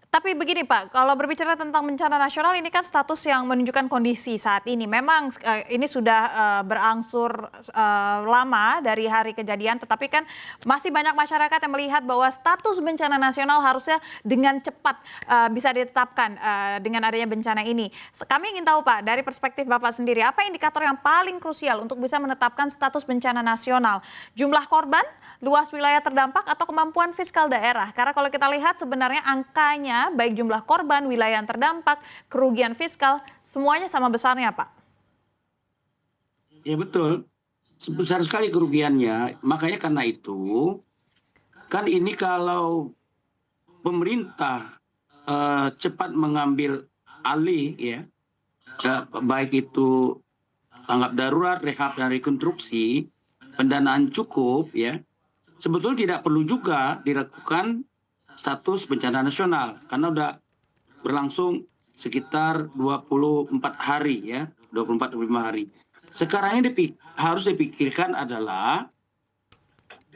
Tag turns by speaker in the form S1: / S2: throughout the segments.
S1: Tapi begini Pak, kalau berbicara tentang bencana nasional ini kan status yang menunjukkan kondisi saat ini. Memang ini sudah berangsur lama dari hari kejadian, tetapi kan masih banyak masyarakat yang melihat bahwa status bencana nasional harusnya dengan cepat bisa ditetapkan dengan adanya bencana ini. Kami ingin tahu Pak, dari perspektif Bapak sendiri, apa indikator yang paling krusial untuk bisa menetapkan status bencana nasional? Jumlah korban, luas wilayah terdampak, atau kemampuan fiskal daerah? Karena kalau kita lihat sebenarnya angkanya baik jumlah korban, wilayah yang terdampak, kerugian fiskal, semuanya sama besarnya, Pak.
S2: Ya betul, sebesar sekali kerugiannya. Makanya karena itu, kan ini kalau pemerintah cepat mengambil alih ya, baik itu tanggap darurat, rehab dan rekonstruksi, pendanaan cukup ya, sebetulnya tidak perlu juga dilakukan status bencana nasional karena udah berlangsung sekitar 24 hari ya, 24-25 hari. Sekarang ini harus dipikirkan adalah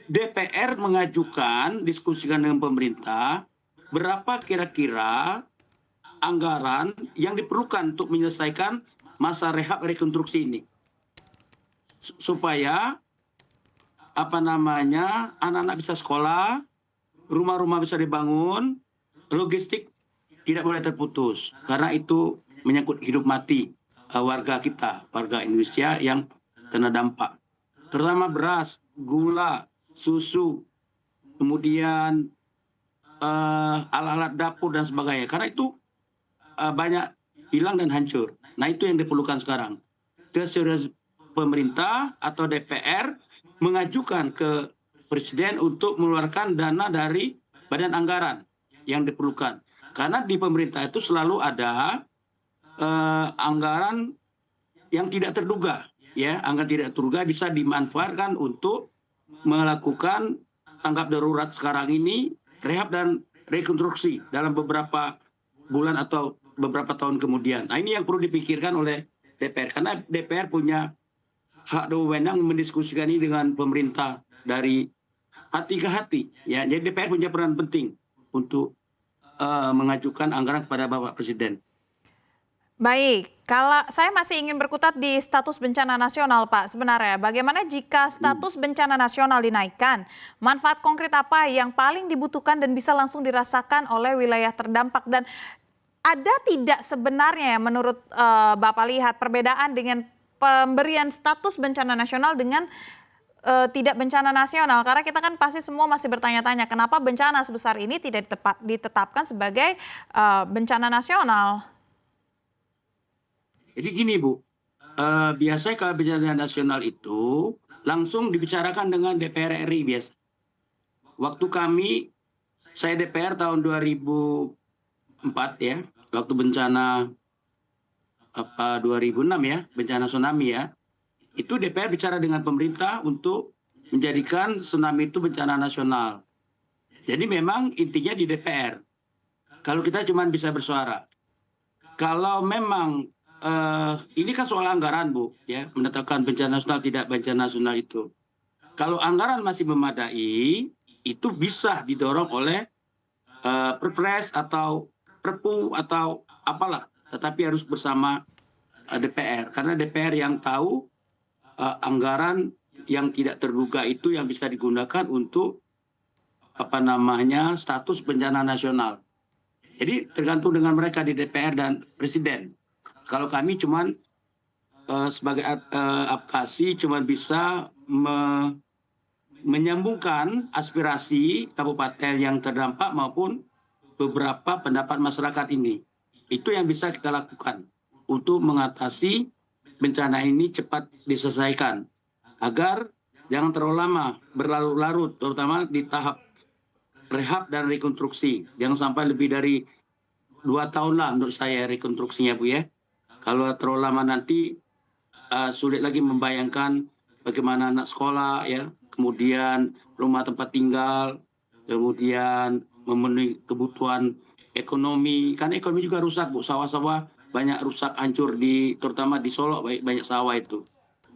S2: DPR mengajukan, diskusikan dengan pemerintah, berapa kira-kira anggaran yang diperlukan untuk menyelesaikan masa rehab rekonstruksi ini. Supaya anak-anak bisa sekolah, rumah-rumah bisa dibangun, logistik tidak boleh terputus karena itu menyangkut hidup mati warga kita, warga Indonesia yang kena dampak. Terutama beras, gula, susu, kemudian alat-alat dapur dan sebagainya. Karena itu banyak hilang dan hancur. Nah itu yang diperlukan sekarang. Keseriusan pemerintah atau DPR mengajukan ke Presiden untuk mengeluarkan dana dari badan anggaran yang diperlukan. Karena di pemerintah itu selalu ada anggaran yang tidak terduga, ya, anggaran tidak terduga bisa dimanfaatkan untuk melakukan tanggap darurat sekarang ini, rehab dan rekonstruksi dalam beberapa bulan atau beberapa tahun kemudian. Nah ini yang perlu dipikirkan oleh DPR, karena DPR punya hak dan wewenang mendiskusikan ini dengan pemerintah dari hati ke hati. Ya, jadi DPR punya peran penting untuk mengajukan anggaran kepada Bapak Presiden.
S1: Baik, kalau saya masih ingin berkutat di status bencana nasional, Pak. Sebenarnya, bagaimana jika status bencana nasional dinaikkan? Manfaat konkret apa yang paling dibutuhkan dan bisa langsung dirasakan oleh wilayah terdampak? Dan ada tidak sebenarnya menurut Bapak lihat perbedaan dengan pemberian status bencana nasional dengan tidak bencana nasional? Karena kita kan pasti semua masih bertanya-tanya kenapa bencana sebesar ini tidak ditetapkan sebagai bencana nasional.
S2: Jadi gini Bu, biasanya kalau bencana nasional itu langsung dibicarakan dengan DPR RI biasa. Waktu saya DPR tahun 2004 ya, waktu bencana 2006 ya, bencana tsunami ya, itu DPR bicara dengan pemerintah untuk menjadikan tsunami itu bencana nasional. Jadi memang intinya di DPR. Kalau kita cuma bisa bersuara. Kalau memang ini kan soal anggaran Bu, ya, menetapkan bencana nasional tidak bencana nasional itu. Kalau anggaran masih memadai, itu bisa didorong oleh Perpres atau Perpu atau apalah, tetapi harus bersama DPR, karena DPR yang tahu anggaran yang tidak terduga itu yang bisa digunakan untuk status bencana nasional. Jadi tergantung dengan mereka di DPR dan Presiden. Kalau kami cuman sebagai advokasi cuman bisa menyambungkan aspirasi kabupaten yang terdampak maupun beberapa pendapat masyarakat ini. Itu yang bisa kita lakukan untuk mengatasi bencana ini cepat diselesaikan agar jangan terlalu lama berlarut-larut, terutama di tahap rehab dan rekonstruksi. Jangan sampai lebih dari 2 tahun lah menurut saya rekonstruksinya Bu ya. Kalau terlalu lama nanti sulit lagi membayangkan bagaimana anak sekolah ya, kemudian rumah tempat tinggal, kemudian memenuhi kebutuhan ekonomi. Kan ekonomi juga rusak Bu, sawah-sawah banyak rusak hancur terutama di Solo banyak sawah itu.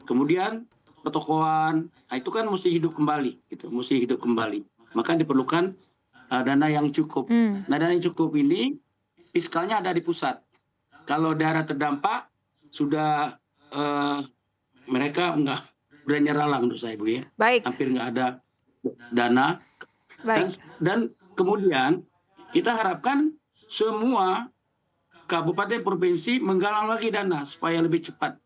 S2: Kemudian pertokoan, nah itu kan mesti hidup kembali gitu, mesti hidup kembali. Maka diperlukan dana yang cukup.
S1: Hmm.
S2: Nah, dana yang cukup ini fiskalnya ada di pusat. Kalau daerah terdampak sudah mereka udah nyerah lah menurut saya, Bu ya.
S1: Baik,
S2: Hampir nggak ada dana.
S1: baik.
S2: Dan kemudian kita harapkan semua kabupaten provinsi menggalang lagi dana supaya lebih cepat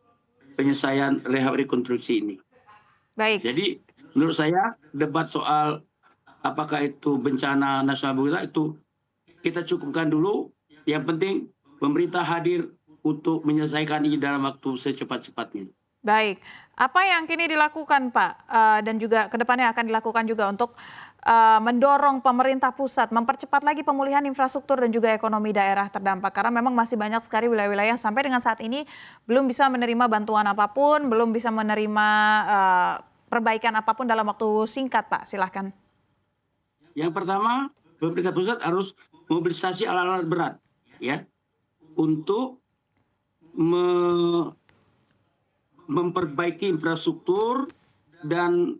S2: penyelesaian rehab rekonstruksi ini.
S1: Baik.
S2: Jadi menurut saya debat soal apakah itu bencana nasional itu kita cukupkan dulu. Yang penting pemerintah hadir untuk menyelesaikan ini dalam waktu secepat-cepatnya.
S1: Baik, apa yang kini dilakukan Pak dan juga kedepannya akan dilakukan juga untuk mendorong pemerintah pusat mempercepat lagi pemulihan infrastruktur dan juga ekonomi daerah terdampak karena memang masih banyak sekali wilayah-wilayah yang sampai dengan saat ini belum bisa menerima bantuan apapun, belum bisa menerima perbaikan apapun dalam waktu singkat Pak, silahkan.
S2: Yang pertama, pemerintah pusat harus mobilisasi alat-alat berat ya untuk memperbaiki infrastruktur dan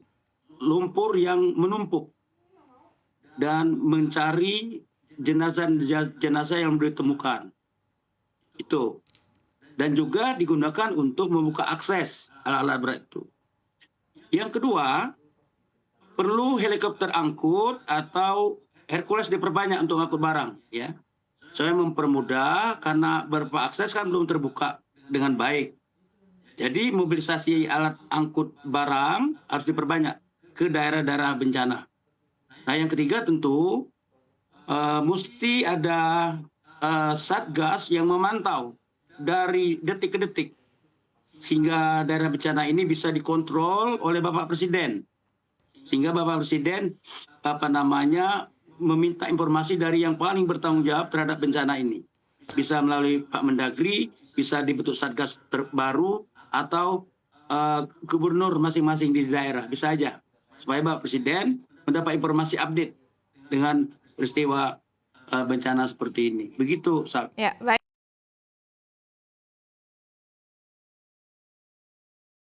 S2: lumpur yang menumpuk dan mencari jenazah yang belum ditemukan. Itu. Dan juga digunakan untuk membuka akses alat-alat berat itu. Yang kedua, perlu helikopter angkut atau Hercules diperbanyak untuk angkut barang ya. Saya mempermudah karena beberapa akses kan belum terbuka dengan baik. Jadi mobilisasi alat angkut barang harus diperbanyak ke daerah-daerah bencana. Nah, yang ketiga tentu mesti ada satgas yang memantau dari detik ke detik sehingga daerah bencana ini bisa dikontrol oleh Bapak Presiden. Sehingga Bapak Presiden meminta informasi dari yang paling bertanggung jawab terhadap bencana ini. Bisa melalui Pak Mendagri, bisa dibentuk satgas terbaru atau gubernur masing-masing di daerah, bisa aja. Supaya Bapak Presiden mendapat informasi update dengan peristiwa bencana seperti ini. Begitu, Sab.
S1: Ya, baik.